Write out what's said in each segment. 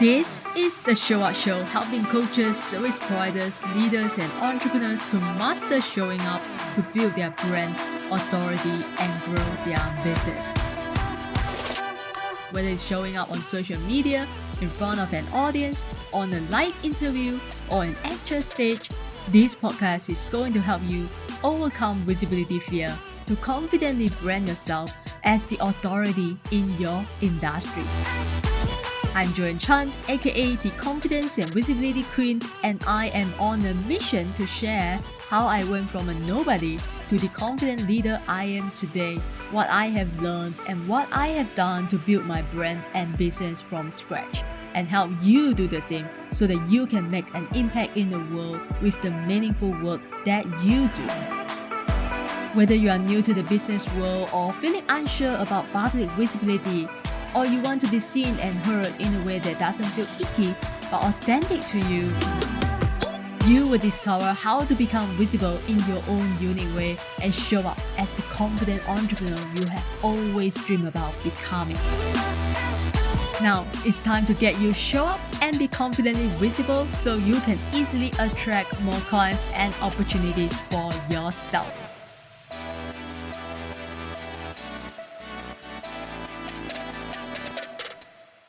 This is the Show Up Show, helping coaches, service providers, leaders, and entrepreneurs to master showing up to build their brand, authority, and grow their business. Whether it's showing up on social media, in front of an audience, on a live interview, or an actual stage, this podcast is going to help you overcome visibility fear to confidently brand yourself as the authority in your industry. I'm Joanne Chan, aka the Confidence and Visibility Queen, and I am on a mission to share how I went from a nobody to the confident leader I am today, what I have learned, and what I have done to build my brand and business from scratch, and help you do the same so that you can make an impact in the world with the meaningful work that you do. Whether you are new to the business world or feeling unsure about public visibility, or you want to be seen and heard in a way that doesn't feel icky but authentic to you, you will discover how to become visible in your own unique way and show up as the confident entrepreneur you have always dreamed about becoming. Now, it's time to get you show up and be confidently visible so you can easily attract more clients and opportunities for yourself.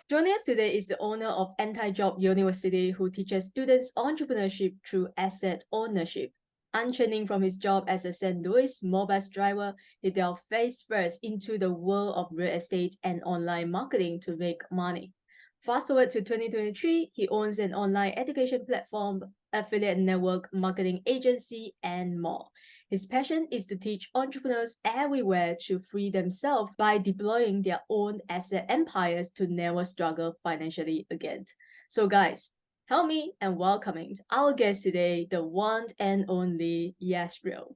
Joining us today is the owner of Antijob University, who teaches students entrepreneurship through asset ownership. Untraining from his job as a St. Louis mobile bus driver, he delved face first into the world of real estate and online marketing to make money. Fast forward to 2023, he owns an online education platform, affiliate network, marketing agency, and more. His passion is to teach entrepreneurs everywhere to free themselves by deploying their own asset empires to never struggle financially again. So guys, help me and welcoming our guest today, the one and only Yah'sreal.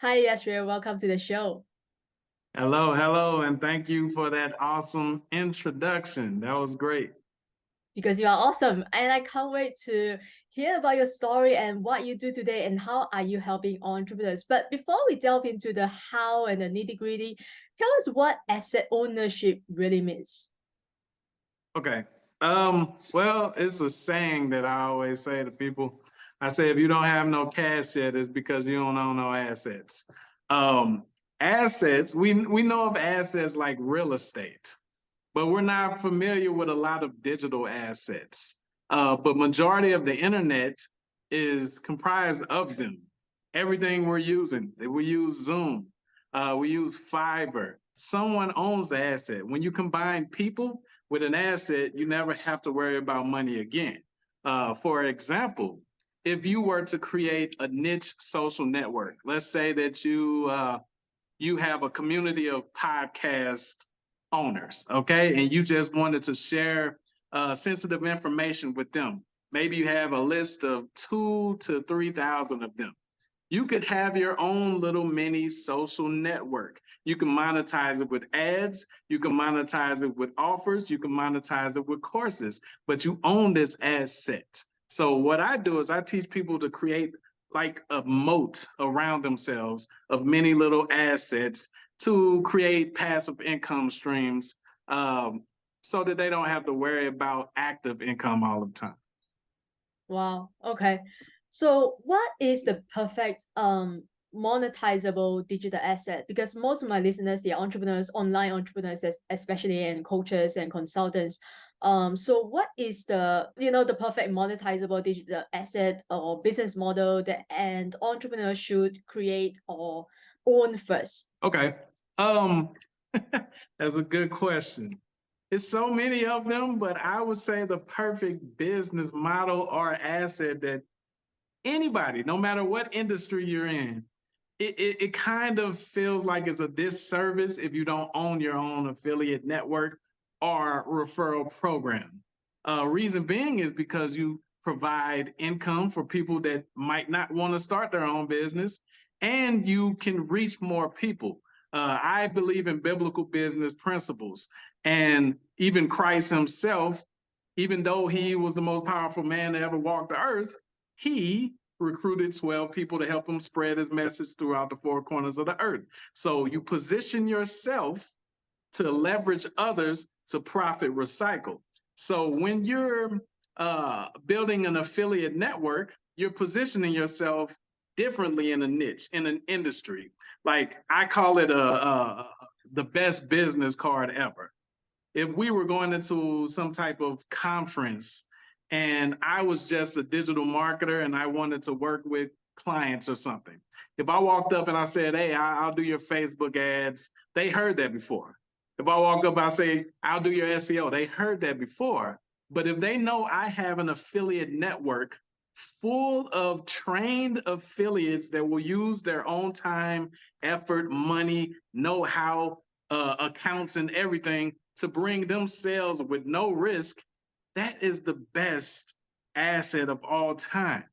Hi Yah'sreal, welcome to the show. Hello, and thank you for that awesome introduction. That was great. Because you are awesome, and I can't wait to hear about your story and what you do today and how are you helping entrepreneurs. But before we delve into the how and the nitty-gritty, tell us what asset ownership really means. Okay. Well, it's a saying that I always say to people. I say, if you don't have no cash yet, it's because you don't own no assets. Assets, we know of assets like real estate, but we're not familiar with a lot of digital assets. But majority of the internet is comprised of them. Everything we're using, we use Zoom, we use Fiverr. Someone owns the asset. When you combine people with an asset, you never have to worry about money again. For example, if you were to create a niche social network, let's say that you have a community of podcast owners, okay? And you just wanted to share sensitive information with them. Maybe you have a list of 2,000 to 3,000 of them. You could have your own little mini social network. You can monetize it with ads. You can monetize it with offers. You can monetize it with courses, but you own this asset. So what I do is I teach people to create like a moat around themselves of many little assets to create passive income streams so that they don't have to worry about active income all the time. Wow. Okay. So what is the perfect monetizable digital asset? Because most of my listeners, they are entrepreneurs, online entrepreneurs, especially, and coaches and consultants. So what is the the perfect monetizable digital asset or business model that an entrepreneur should create or own first? Okay. That's a good question. It's so many of them, but I would say the perfect business model or asset that anybody, no matter what industry you're in, it kind of feels like it's a disservice if you don't own your own affiliate network or referral program. Reason being is because you provide income for people that might not want to start their own business, and you can reach more people. I believe in biblical business principles, and even Christ himself, even though he was the most powerful man to ever walk the earth, he recruited 12 people to help him spread his message throughout the four corners of the earth. So you position yourself to leverage others to profit recycle. So when you're building an affiliate network, you're positioning yourself differently in a niche, in an industry. Like I call it the best business card ever. If we were going into some type of conference and I was just a digital marketer and I wanted to work with clients or something, if I walked up and I said, hey, I'll do your Facebook ads, they heard that before. If I walk up, I say, I'll do your SEO, they heard that before. But if they know I have an affiliate network full of trained affiliates that will use their own time, effort, money, know-how, accounts, and everything to bring them sales with no risk, that is the best asset of all time.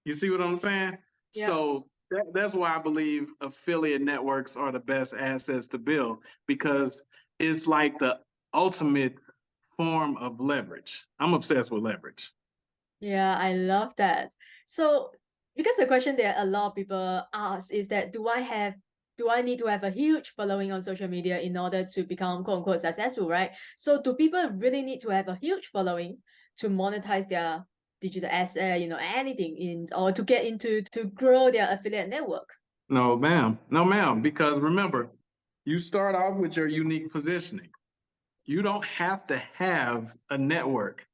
You see what I'm saying? Yeah. So that's why I believe affiliate networks are the best assets to build, because it's like the ultimate form of leverage. I'm obsessed with leverage. Yeah, I love that. So, because the question that a lot of people ask is that do I need to have a huge following on social media in order to become quote unquote successful, right? So do people really need to have a huge following to monetize their digital asset, anything in or to get into to grow their affiliate network? No, ma'am. No, ma'am. Because remember, you start off with your unique positioning. You don't have to have a network.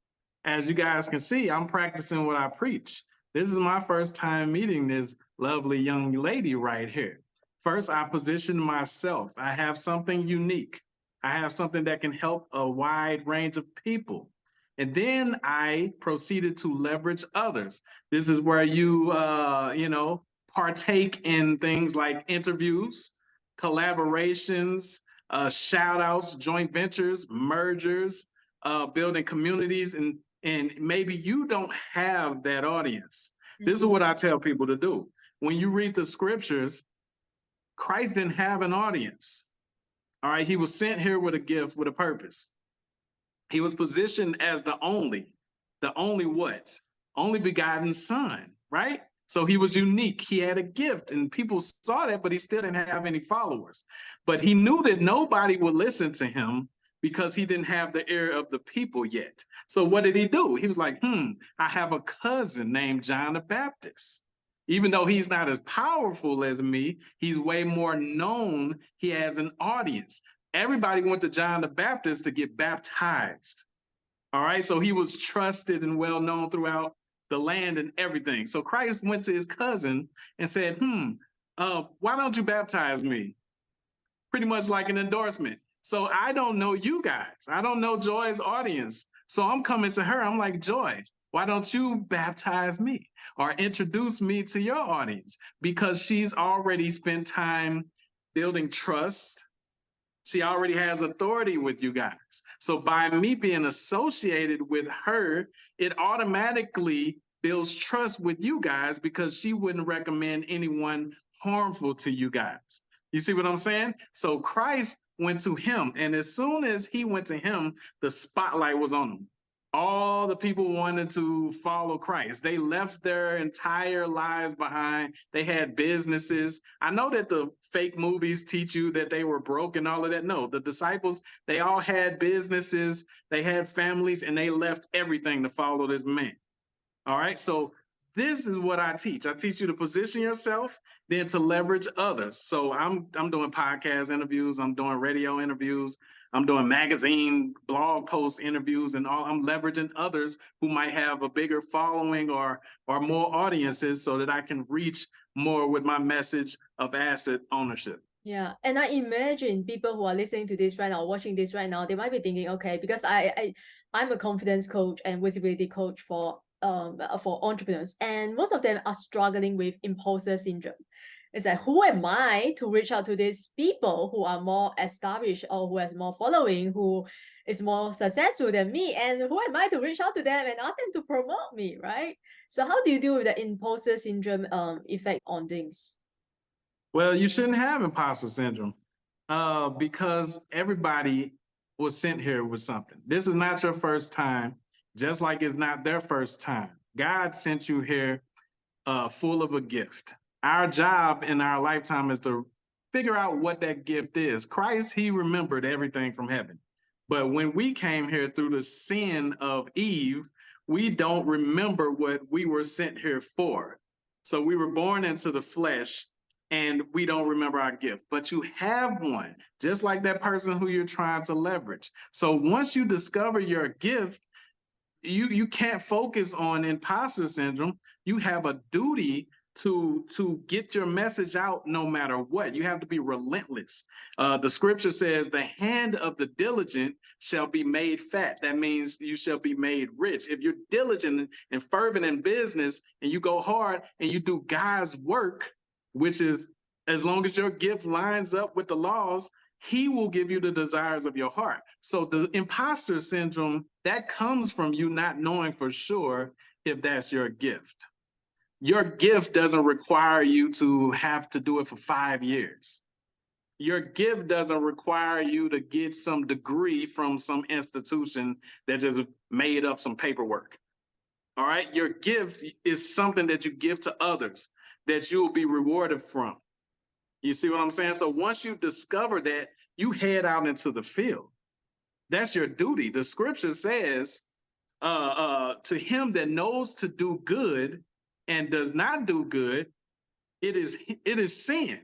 As you guys can see, I'm practicing what I preach. This is my first time meeting this lovely young lady right here. First, I position myself. I have something unique. I have something that can help a wide range of people. And then I proceeded to leverage others. This is where you partake in things like interviews, collaborations, shout outs, joint ventures, mergers, building communities, and maybe you don't have that audience. This is what I tell people to do. When you read the scriptures, Christ didn't have an audience. All right, he was sent here with a gift, with a purpose. He was positioned as the only what? Only begotten son, right? So he was unique. He had a gift, and people saw that, but he still didn't have any followers. But he knew that nobody would listen to him because he didn't have the ear of the people yet. So what did he do? He was like, I have a cousin named John the Baptist. Even though he's not as powerful as me, he's way more known. He has an audience. Everybody went to John the Baptist to get baptized. All right. So he was trusted and well known throughout the land and everything. So Christ went to his cousin and said, why don't you baptize me? Pretty much like an endorsement. So I don't know you guys. I don't know Joy's audience. So I'm coming to her. I'm like, Joy, why don't you baptize me or introduce me to your audience? Because she's already spent time building trust. She already has authority with you guys. So by me being associated with her, it automatically builds trust with you guys because she wouldn't recommend anyone harmful to you guys. You see what I'm saying? So Christ went to him, and as soon as he went to him, the spotlight was on him. All the people wanted to follow Christ. They left their entire lives behind. They had businesses. I know that the fake movies teach you that they were broke and all of that. No, the disciples, they all had businesses, they had families, and they left everything to follow this man. All right. So this is what I teach. I teach you to position yourself, then to leverage others. So I'm doing podcast interviews, I'm doing radio interviews, I'm doing magazine, blog post interviews, and all. I'm leveraging others who might have a bigger following or more audiences so that I can reach more with my message of asset ownership. Yeah, and I imagine people who are listening to this right now, watching this right now, they might be thinking, okay, because I'm a confidence coach and visibility coach for entrepreneurs, and most of them are struggling with imposter syndrome. It's like, who am I to reach out to these people who are more established or who has more following, who is more successful than me, and who am I to reach out to them and ask them to promote me, right? So how do you deal with the imposter syndrome effect on things? Well, you shouldn't have imposter syndrome because everybody was sent here with something. This is not your first time, just like it's not their first time. God sent you here full of a gift. Our job in our lifetime is to figure out what that gift is. Christ, he remembered everything from heaven. But when we came here through the sin of Eve, we don't remember what we were sent here for. So we were born into the flesh and we don't remember our gift, but you have one, just like that person who you're trying to leverage. So once you discover your gift, you can't focus on imposter syndrome. You have a duty to get your message out no matter what. You have to be relentless. The scripture says the hand of the diligent shall be made fat. That means you shall be made rich. If you're diligent and fervent in business and you go hard and you do God's work, which is, as long as your gift lines up with the laws, he will give you the desires of your heart. So the imposter syndrome, that comes from you not knowing for sure if that's your gift. Your gift doesn't require you to have to do it for 5 years. Your gift doesn't require you to get some degree from some institution that just made up some paperwork. All right. Your gift is something that you give to others that you will be rewarded from. You see what I'm saying? So once you discover that, you head out into the field. That's your duty. The scripture says, to him that knows to do good and does not do good, it is sin.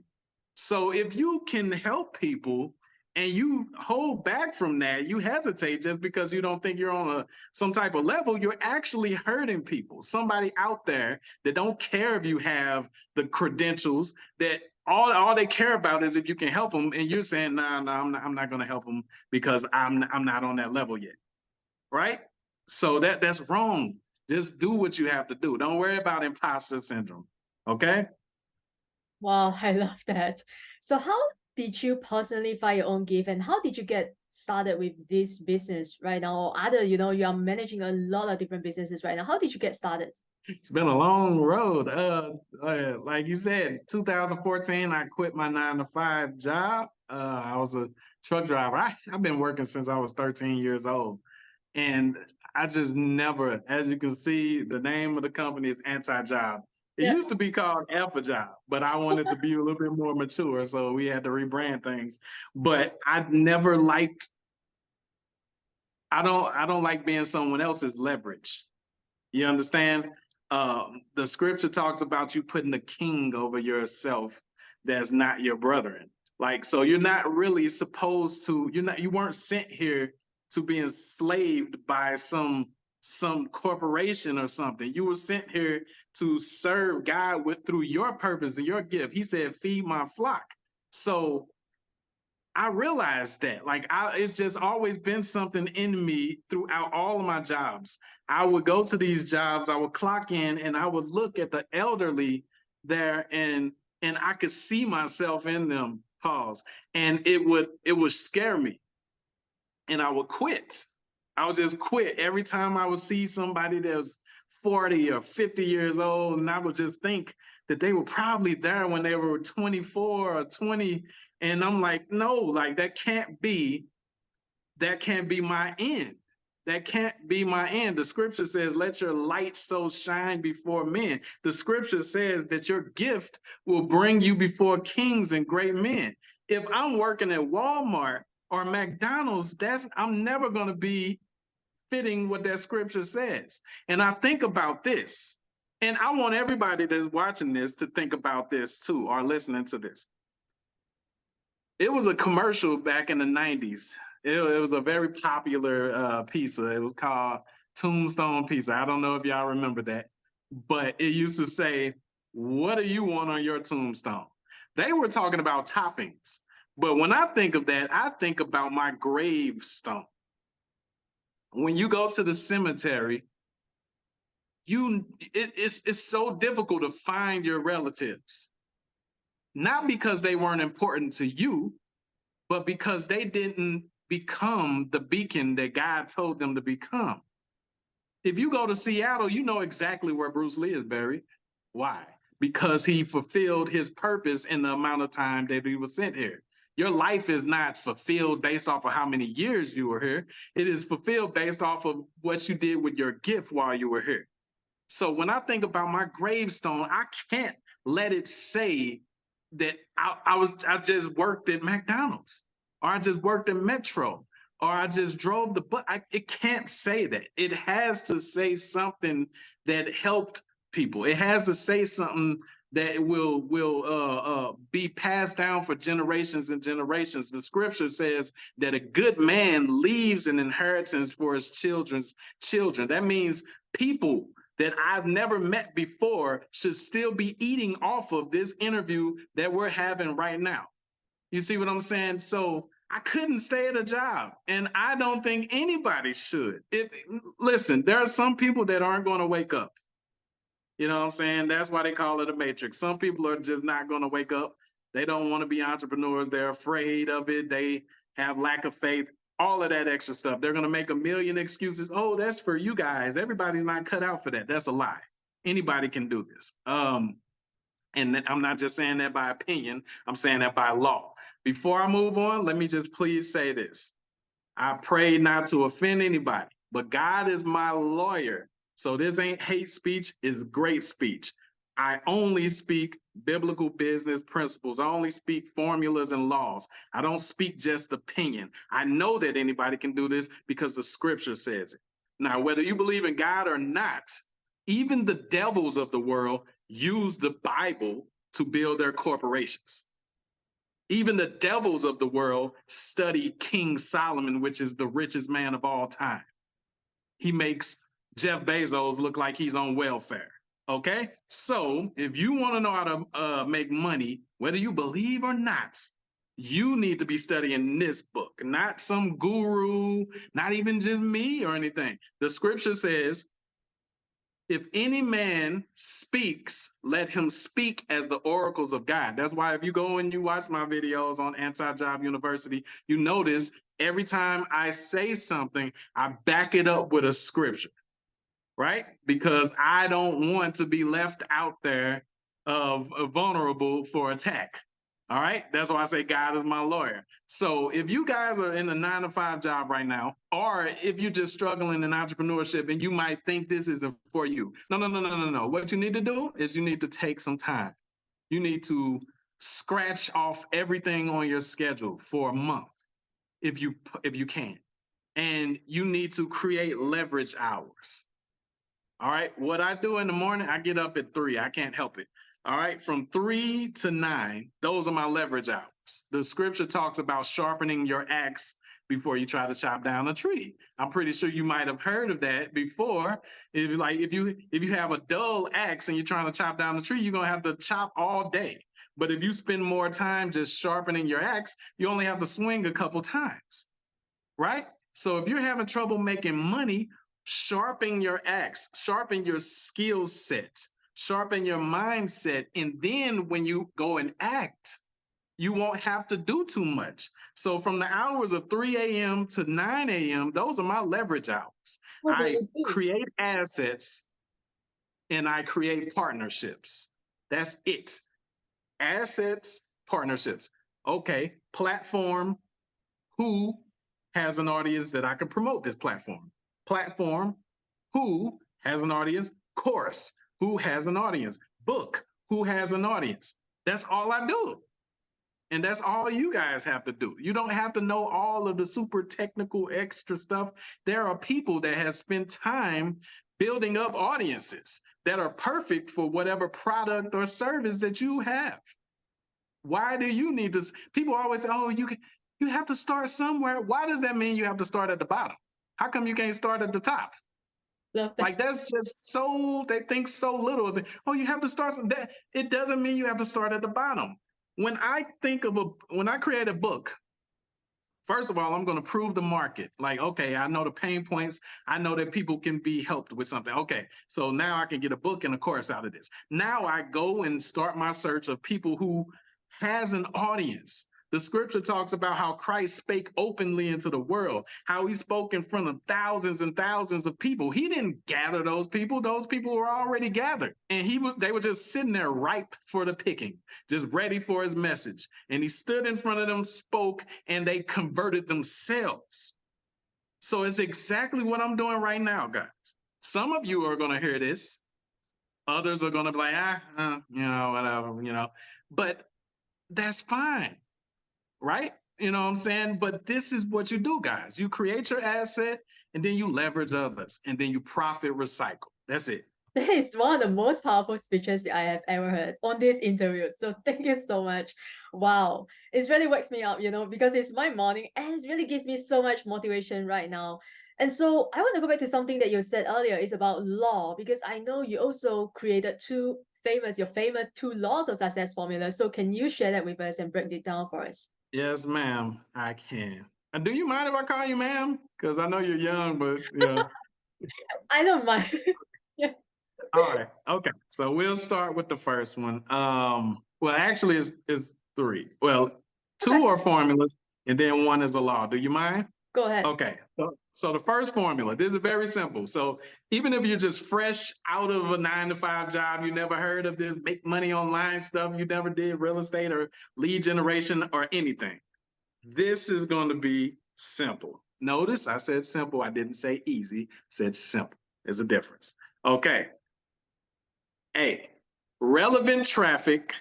So if you can help people and you hold back from that, you hesitate just because you don't think you're on some type of level, you're actually hurting people. Somebody out there that don't care if you have the credentials, that all they care about is if you can help them, and you're saying, nah, I'm not going to help them because I'm not on that level yet, right? So that's wrong. Just do what you have to do. Don't worry about imposter syndrome, okay? Wow, I love that. So how did you personally find your own gift, and how did you get started with this business right now? Or other, you are managing a lot of different businesses right now. How did you get started? It's been a long road. Like you said, 2014, I quit my 9-to-5 job. I was a truck driver. I've been working since I was 13 years old. And I just never, as you can see, the name of the company is Antijob. It Yeah. used to be called Job, but I wanted to be a little bit more mature, so we had to rebrand things. But I don't like being someone else's leverage. You understand? The scripture talks about you putting a king over yourself that's not your brethren. Like, so you're not really supposed to, you weren't sent here to be enslaved by some corporation or something. You were sent here to serve God through your purpose and your gift. He said, feed my flock. So I realized that, like, it's just always been something in me throughout all of my jobs. I would go to these jobs, I would clock in, and I would look at the elderly there, and I could see myself in them. Pause, and it would scare me, and I would quit. I would just quit every time I would see somebody that was 40 or 50 years old, and I would just think that they were probably there when they were 24 or 20. And I'm like, no, like that can't be my end. That can't be my end. The scripture says, let your light so shine before men. The scripture says that your gift will bring you before kings and great men. If I'm working at Walmart or McDonald's, I'm never going to be fitting what that scripture says. And I think about this, and I want everybody that's watching this to think about this too, or listening to this. It was a commercial back in the 90s. It was a very popular pizza. It was called Tombstone Pizza. I don't know if y'all remember that, but it used to say, what do you want on your tombstone? They were talking about toppings. But when I think of that, I think about my gravestone. When you go to the cemetery, it's so difficult to find your relatives. Not because they weren't important to you, but because they didn't become the beacon that God told them to become. If you go to Seattle, you know exactly where Bruce Lee is buried. Why? Because he fulfilled his purpose in the amount of time that he was sent here. Your life is not fulfilled based off of how many years you were here. It is fulfilled based off of what you did with your gift while you were here. So when I think about my gravestone, I can't let it say that I just worked at McDonald's, or I just worked at Metro, or I just drove the bus. It can't say that. It has to say something that helped people. It has to say something that will be passed down for generations and generations. The scripture says that a good man leaves an inheritance for his children's children. That means people that I've never met before should still be eating off of this interview that we're having right now. You see what I'm saying? So I couldn't stay at a job, and I don't think anybody should. Listen, there are some people that aren't going to wake up. You know what I'm saying? That's why they call it a matrix. Some people are just not going to wake up. They don't want to be entrepreneurs. They're afraid of it. They have lack of faith, all of that extra stuff. They're going to make a million excuses. Oh, that's for you guys. Everybody's not cut out for that. That's a lie. Anybody can do this. And I'm not just saying that by opinion. I'm saying that by law. Before I move on, let me just please say this. I pray not to offend anybody, but God is my lawyer. So this ain't hate speech, it's great speech. I only speak biblical business principles. I only speak formulas and laws. I don't speak just opinion. I know that anybody can do this because the scripture says it. Now, whether you believe in God or not, even the devils of the world use the Bible to build their corporations. Even the devils of the world study King Solomon, which is the richest man of all time. He makes Jeff Bezos look like he's on welfare. Okay? So if you want to know how to make money, whether you believe or not, you need to be studying this book, not some guru, not even just me or anything. The scripture says, if any man speaks, let him speak as the oracles of God. That's why if you go and you watch my videos on Antijob University, you notice every time I say something, I back it up with a scripture, right? Because I don't want to be left out there of vulnerable for attack. All right, that's why I say God is my lawyer. So if you guys are in a 9-to-5 job right now, or if you're just struggling in entrepreneurship and you might think this isn't for you, no. What you need to do is you need to take some time. You need to scratch off everything on your schedule for a month, if you can, and you need to create leverage hours. All right, what I do in the morning, I get up at 3. I can't help it. All right, from 3 to 9, those are my leverage hours. The scripture talks about sharpening your axe before you try to chop down a tree. I'm pretty sure you might have heard of that before. If you have a dull axe and you're trying to chop down the tree, you're gonna have to chop all day. But if you spend more time just sharpening your axe, you only have to swing a couple times, right? So if you're having trouble making money, sharpen your axe, sharpen your skill set, sharpen your mindset, and then when you go and act, you won't have to do too much. So from the hours of 3 a.m. to 9 a.m., those are my leverage hours. I create assets and I create partnerships. That's it. Assets, partnerships. Okay, platform. Who has an audience that I can promote this platform? Platform. Who has an audience? Course. Who has an audience? Book. Who has an audience? That's all I do. And that's all you guys have to do. You don't have to know all of the super technical extra stuff. There are people that have spent time building up audiences that are perfect for whatever product or service that you have. Why do you need this? People always say, oh, you have to start somewhere. Why does that mean you have to start at the bottom? How come you can't start at the top? Like, that's just so, they think so little of it. Oh, you have to start that. It doesn't mean you have to start at the bottom. When I create a book, first of all, I'm going to prove the market. Like, okay, I know the pain points. I know that people can be helped with something. Okay, so now I can get a book and a course out of this. Now I go and start my search of people who has an audience. The scripture talks about how Christ spake openly into the world, how he spoke in front of thousands and thousands of people. He didn't gather those people. Those people were already gathered. And they were just sitting there ripe for the picking, just ready for his message. And he stood in front of them, spoke, and they converted themselves. So it's exactly what I'm doing right now, guys. Some of you are going to hear this. Others are going to be like, whatever, But that's fine. Right? You know what I'm saying? But this is what you do, guys. You create your asset and then you leverage others and then you profit recycle. That's it. That is one of the most powerful speeches that I have ever heard on this interview. So thank you so much. Wow. It really wakes me up, because it's my morning and it really gives me so much motivation right now. And so I want to go back to something that you said earlier is about law, because I know you also created your famous two laws of success formula. So can you share that with us and break it down for us? Yes, ma'am, I can. And do you mind if I call you ma'am? Because I know you're young, but yeah. I don't mind. Yeah. All right. Okay. So we'll start with the first one. Well, actually, it's three. Well, Okay. two are formulas, and then one is a law. Do you mind? Go ahead. Okay. So the first formula, this is very simple. So even if you're just fresh out of a 9 to 5 job, you never heard of this make money online stuff, you never did real estate or lead generation or anything, this is going to be simple. Notice I said simple. I didn't say easy. I said simple. There's a difference. Okay. A, relevant traffic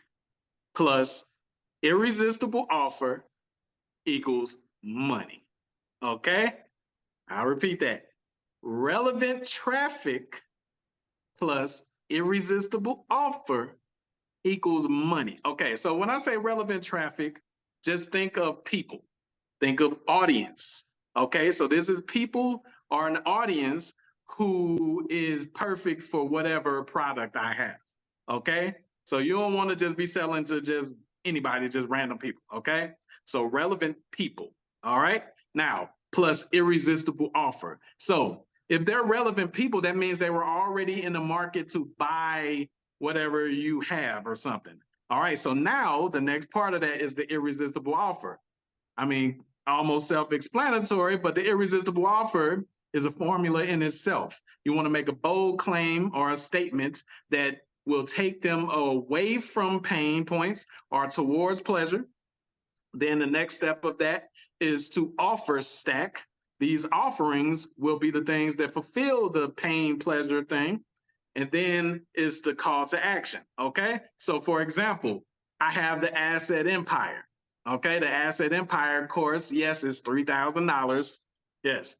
plus irresistible offer equals money. Okay? I'll repeat that. Relevant traffic plus irresistible offer equals money. Okay, so when I say relevant traffic, just think of people, think of audience. Okay, so this is people or an audience who is perfect for whatever product I have. Okay, so you don't want to just be selling to just anybody, just random people. Okay, so relevant people. All right, now plus irresistible offer. So if they're relevant people, that means they were already in the market to buy whatever you have or something. All right, so now the next part of that is the irresistible offer. I mean, almost self-explanatory, but the irresistible offer is a formula in itself. You want to make a bold claim or a statement that will take them away from pain points or towards pleasure. Then the next step of that is to offer stack. These offerings will be the things that fulfill the pain pleasure thing. And then is the call to action. Okay. So for example, I have the asset empire. Okay. The asset empire course, yes, it's $3,000. Yes.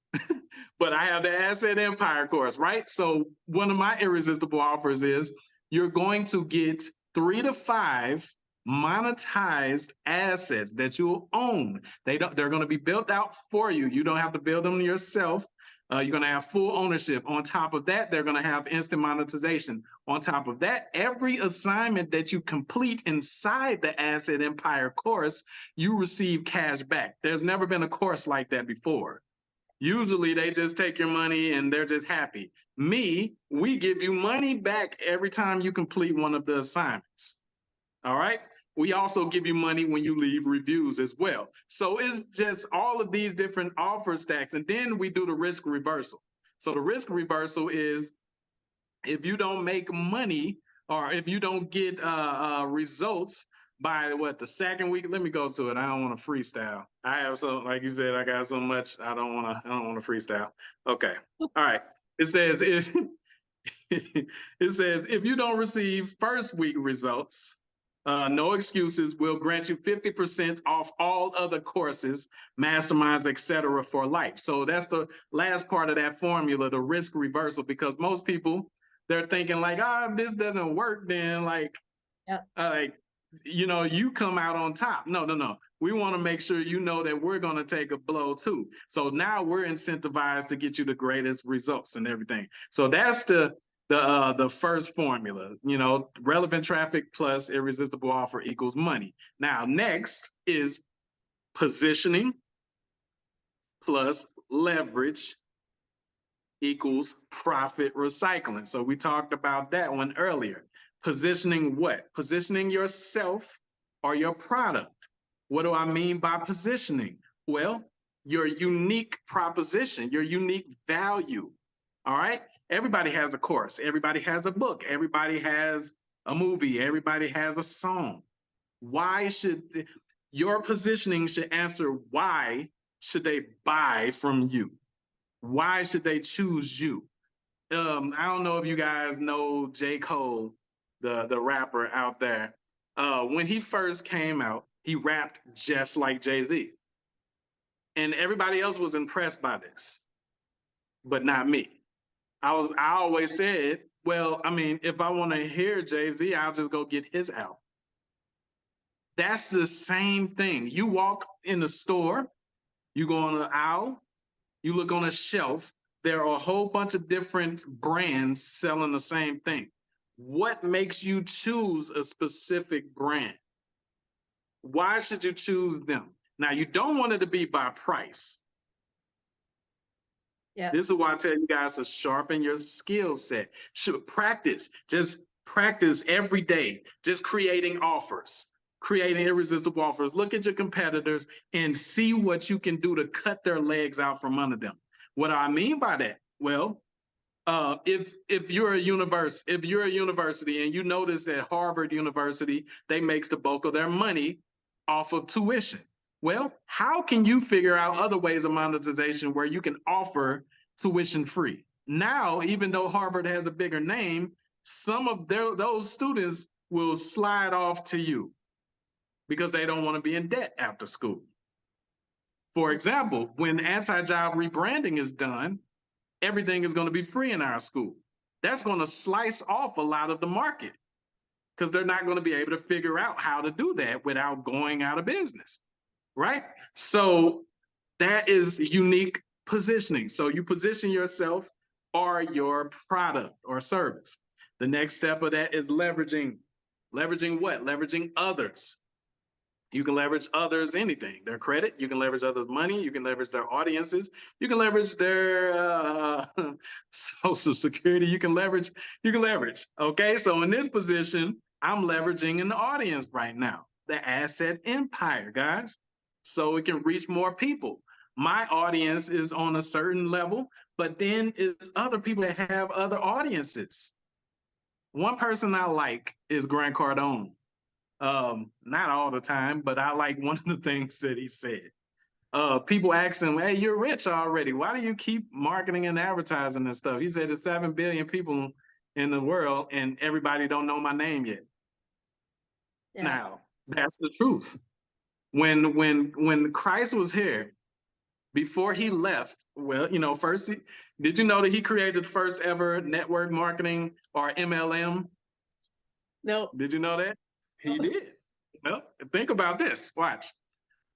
But I have the asset empire course, right? So one of my irresistible offers is you're going to get 3 to 5 monetized assets that you'll own. They're going to be built out for you. You don't have to build them yourself. You're going to have full ownership. On top of that, they're going to have instant monetization. On top of that, every assignment that you complete inside the Asset Empire course, you receive cash back. There's never been a course like that before. Usually they just take your money and they're just happy. We give you money back every time you complete one of the assignments. All right. We also give you money when you leave reviews as well. So it's just all of these different offer stacks. And then we do the risk reversal. So the risk reversal is if you don't make money or if you don't get results by the second week. Let me go to it. I don't want to freestyle. I have so, like you said, I got so much. I don't want to freestyle. Okay. All right. It says if you don't receive first week results, no excuses, will grant you 50% off all other courses, masterminds, etc. for life. So that's the last part of that formula, the risk reversal, because most people, they're thinking like, if this doesn't work, then you come out on top. No. We want to make sure you know that we're going to take a blow too. So now we're incentivized to get you the greatest results and everything. So that's the first formula, relevant traffic plus irresistible offer equals money. Now, next is positioning plus leverage equals profit recycling. So we talked about that one earlier. Positioning what? Positioning yourself or your product. What do I mean by positioning? Well, your unique proposition, your unique value. All right. Everybody has a course. Everybody has a book. Everybody has a movie. Everybody has a song. Why should your positioning should answer why should they buy from you? Why should they choose you? I don't know if you guys know J. Cole, the rapper out there. When he first came out, he rapped just like Jay-Z. And everybody else was impressed by this, but not me. I always said, well, I mean, if I want to hear Jay-Z, I'll just go get his album. That's the same thing. You walk in the store, you go on an aisle, you look on a shelf, there are a whole bunch of different brands selling the same thing. What makes you choose a specific brand? Why should you choose them? Now, you don't want it to be by price. Yeah. This is why I tell you guys to sharpen your skill set. Should practice. Just practice every day. Just creating offers, creating irresistible offers. Look at your competitors and see what you can do to cut their legs out from under them. What do I mean by that? Well, if you're a university and you notice that Harvard University, they makes the bulk of their money off of tuition. Well, how can you figure out other ways of monetization where you can offer tuition free? Now, even though Harvard has a bigger name, some of those students will slide off to you because they don't want to be in debt after school. For example, when Antijob rebranding is done, everything is going to be free in our school. That's going to slice off a lot of the market because they're not going to be able to figure out how to do that without going out of business, right? So that is unique positioning. So you position yourself or your product or service. The next step of that is leveraging. Leveraging what? Leveraging others. You can leverage others, anything, their credit. You can leverage others' money. You can leverage their audiences. You can leverage their social security. You can leverage. Okay, so in this position, I'm leveraging an audience right now, the asset empire, guys, so it can reach more people. My audience is on a certain level, but then it's other people that have other audiences. One person I like is Grant Cardone. Not all the time, but I like one of the things that he said. People ask him, hey, you're rich already. Why do you keep marketing and advertising and stuff? He said, there's 7 billion people in the world and everybody don't know my name yet. Yeah. Now, that's the truth. When Christ was here, before he left, well, you know, first, did you know that he created the first ever network marketing or MLM? No. Did you know that? He did. Well, think about this. Watch.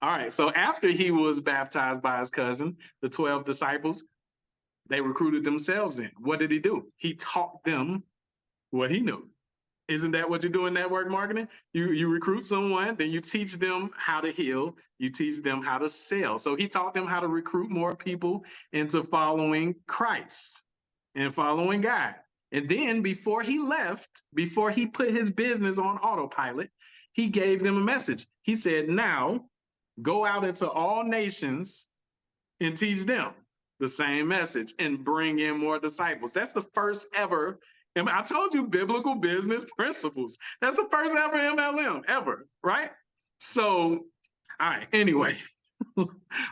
All right. So after he was baptized by his cousin, the 12 disciples, they recruited themselves in. What did he do? He taught them what he knew. Isn't that what you do in network marketing? You recruit someone, then you teach them how to heal. You teach them how to sell. So he taught them how to recruit more people into following Christ and following God. And then before he left, before he put his business on autopilot, he gave them a message. He said, now go out into all nations and teach them the same message and bring in more disciples. That's the first ever. And I told you biblical business principles. That's the first ever MLM ever, right? So, all right, anyway,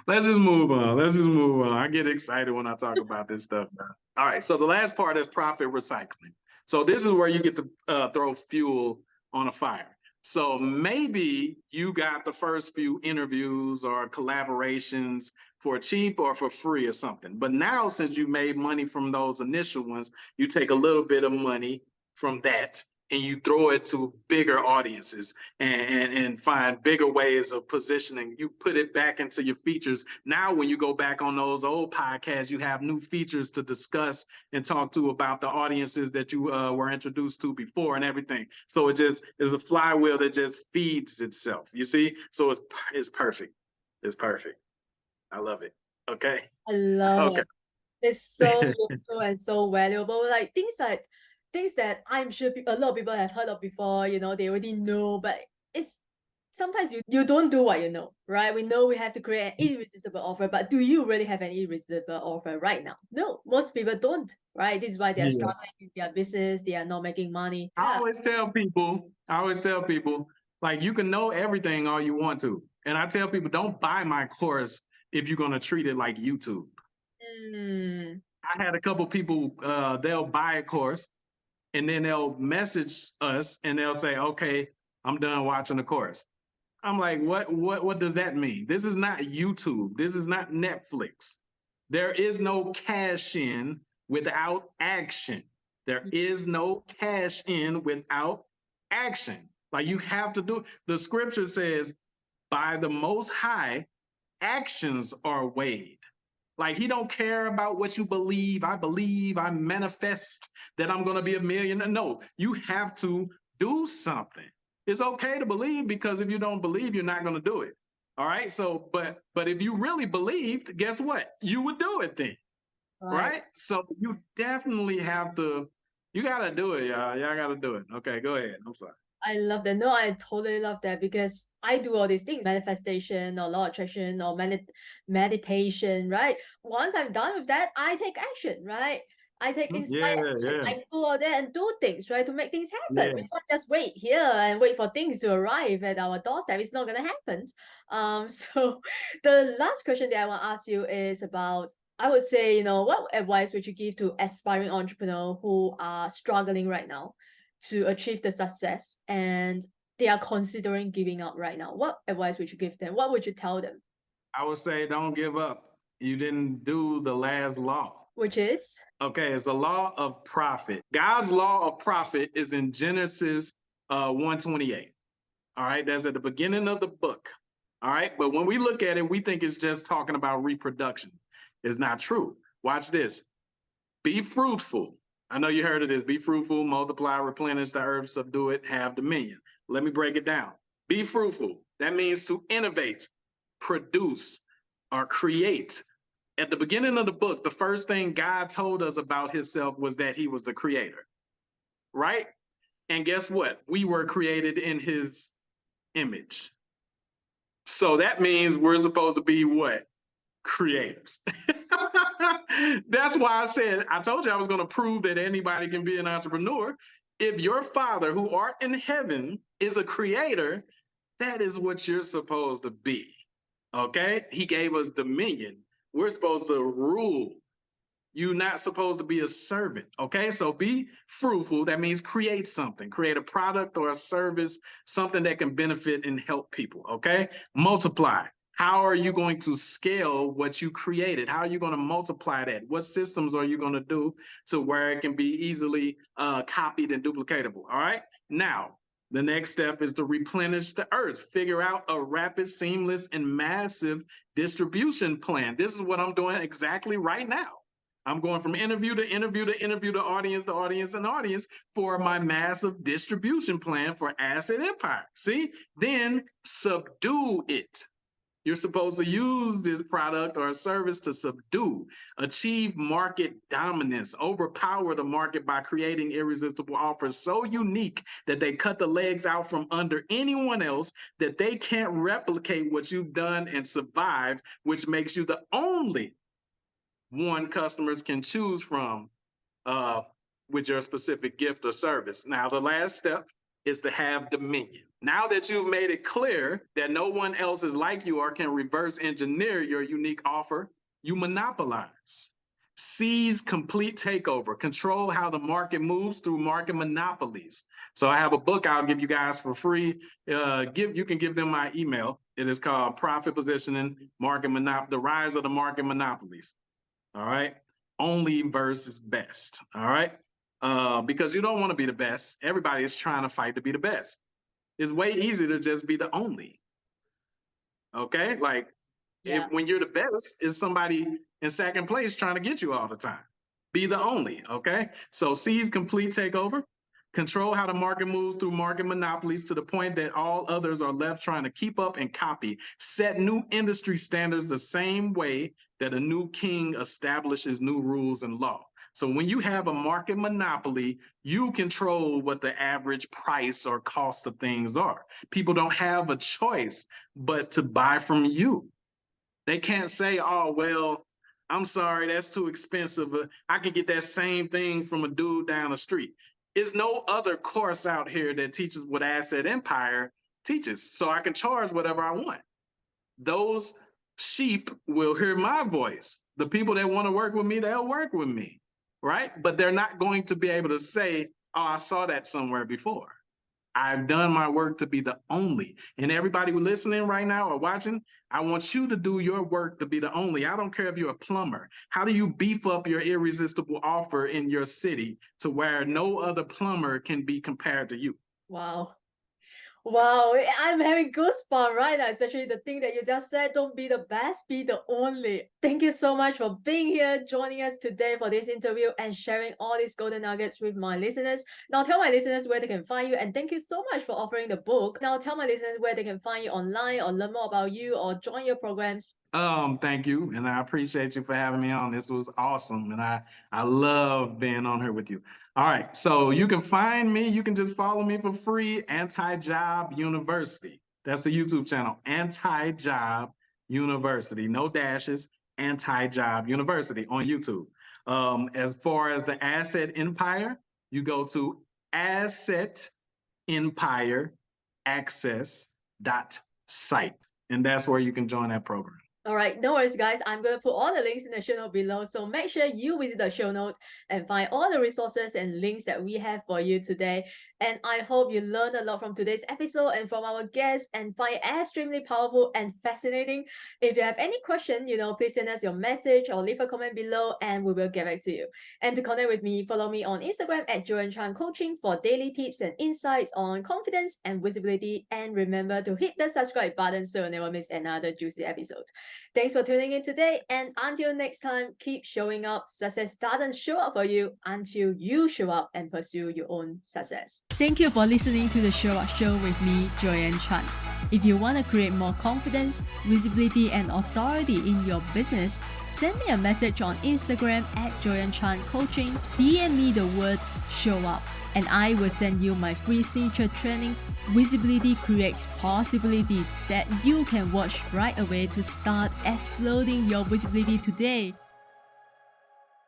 let's just move on. I get excited when I talk about this stuff now. All right, so the last part is profit recycling. So this is where you get to throw fuel on a fire. So maybe you got the first few interviews or collaborations for cheap or for free or something. But now, since you made money from those initial ones, you take a little bit of money from that and you throw it to bigger audiences and find bigger ways of positioning. You put it back into your features. Now, when you go back on those old podcasts, you have new features to discuss and talk to about the audiences that you were introduced to before and everything. So it just is a flywheel that just feeds itself. You see? So it's perfect. It's perfect. I love it. Okay. I love it. It's so useful and so valuable. Like things that I'm sure a lot of people have heard of before, you know, they already know, but it's sometimes you don't do what you know, right? We know we have to create an irresistible offer, but do you really have an irresistible offer right now? No, most people don't, right? This is why they're struggling with their business, they are not making money. I always tell people, like, you can know everything all you want to. And I tell people, don't buy my course if you're going to treat it like YouTube. I had a couple people, they'll buy a course and then they'll message us and they'll say, okay, I'm done watching the course. I'm like, what does that mean? This is not YouTube. This is not Netflix. There is no cash in without action. There is no cash in without action. Like you have to do, the scripture says, by the Most High, actions are weighed. Like he don't care about what you believe. I believe, I manifest that I'm going to be a millionaire. No, you have to do something. It's okay to believe, because if you don't believe, you're not going to do it. All right. So, but if you really believed, guess what? You would do it then. Right. So you definitely have to, you got to do it, y'all. Y'all got to do it. Okay. Go ahead. I'm sorry. I love that. No, I totally love that, because I do all these things, manifestation or law of attraction or meditation, right? Once I'm done with that, I take action, right? I take inspired action. Yeah. I go out there and do things, right, to make things happen. Yeah. We can't just wait here and wait for things to arrive at our doorstep. It's not gonna happen. So the last question that I want to ask you is about, I would say, what advice would you give to aspiring entrepreneurs who are struggling right now to achieve the success and they are considering giving up right now? What advice would you give them? What would you tell them? I would say don't give up. You didn't do the last law. Which is? Okay, it's the law of profit. God's law of profit is in Genesis 1:28. All right, that's at the beginning of the book. All right, but when we look at it, we think it's just talking about reproduction. It's not true. Watch this. Be fruitful. I know you heard of this. Be fruitful, multiply, replenish the earth, subdue it, have dominion. Let me break it down. Be fruitful. That means to innovate, produce, or create. At the beginning of the book, the first thing God told us about himself was that he was the creator, right? And guess what? We were created in his image. So that means we're supposed to be what? Creators. That's why I told you I was going to prove that anybody can be an entrepreneur. If your Father who art in heaven is a creator, that is what you're supposed to be. Okay? He gave us dominion. We're supposed to rule. You're not supposed to be a servant. Okay? So be fruitful. That means create something, create a product or a service, something that can benefit and help people. Okay? Multiply. How are you going to scale what you created? How are you going to multiply that? What systems are you going to do to where it can be easily copied and duplicatable? All right. Now, the next step is to replenish the earth. Figure out a rapid, seamless, and massive distribution plan. This is what I'm doing exactly right now. I'm going from interview to interview to interview to audience and audience for my massive distribution plan for Asset Empire. See, then subdue it. You're supposed to use this product or service to subdue, achieve market dominance, overpower the market by creating irresistible offers so unique that they cut the legs out from under anyone else, that they can't replicate what you've done and survived, which makes you the only one customers can choose from with your specific gift or service. Now, the last step is to have dominion. Now that you've made it clear that no one else is like you or can reverse engineer your unique offer, you monopolize. Seize complete takeover. Control how the market moves through market monopolies. So I have a book I'll give you guys for free. You can give them my email. It is called Profit Positioning, The Rise of the Market Monopolies. All right. Only versus best. All right. Because you don't want to be the best. Everybody is trying to fight to be the best. It's way easier to just be the only. Okay? Like, when you're the best, is somebody in second place trying to get you all the time. Be the only. Okay? So seize complete takeover. Control how the market moves through market monopolies to the point that all others are left trying to keep up and copy. Set new industry standards the same way that a new king establishes new rules and law. So when you have a market monopoly, you control what the average price or cost of things are. People don't have a choice but to buy from you. They can't say, oh, well, I'm sorry, that's too expensive. I can get that same thing from a dude down the street. There's no other course out here that teaches what Asset Empire teaches. So I can charge whatever I want. Those sheep will hear my voice. The people that want to work with me, they'll work with me. Right? But they're not going to be able to say, oh, I saw that somewhere before. I've done my work to be the only. And everybody who listening right now or watching, I want you to do your work to be the only. I don't care if you're a plumber. How do you beef up your irresistible offer in your city to where no other plumber can be compared to you? Wow. Wow, I'm having goosebumps right now, especially the thing that you just said, don't be the best, be the only. Thank you so much for being here, joining us today for this interview and sharing all these golden nuggets with my listeners. Now tell my listeners where they can find you, and thank you so much for offering the book. Now tell my listeners where they can find you online or learn more about you or join your programs. Thank you, and I appreciate you for having me on. This was awesome, and I love being on here with you. All right, so you can find me. You can just follow me for free. Antijob University. That's the YouTube channel. Antijob University. No dashes. Antijob University on YouTube. As far as the Asset Empire, you go to assetempireaccess.site, and that's where you can join that program. All right, no worries, guys. I'm going to put all the links in the show note below. So make sure you visit the show notes and find all the resources and links that we have for you today. And I hope you learned a lot from today's episode and from our guests and find it extremely powerful and fascinating. If you have any question, please send us your message or leave a comment below and we will get back to you. And to connect with me, follow me on Instagram at Joanne Chan Coaching for daily tips and insights on confidence and visibility. And remember to hit the subscribe button so you never miss another juicy episode. Thanks for tuning in today, and until next time, keep showing up. Success doesn't show up for you until you show up and pursue your own success. Thank you for listening to the Show Up Show with me, Joanne Chan. If you want to create more confidence, visibility, and authority in your business, send me a message on Instagram at Joanne Chan Coaching. DM me the word show up, and I will send you my free signature training, Visibility Creates Possibilities, that you can watch right away to start exploding your visibility today.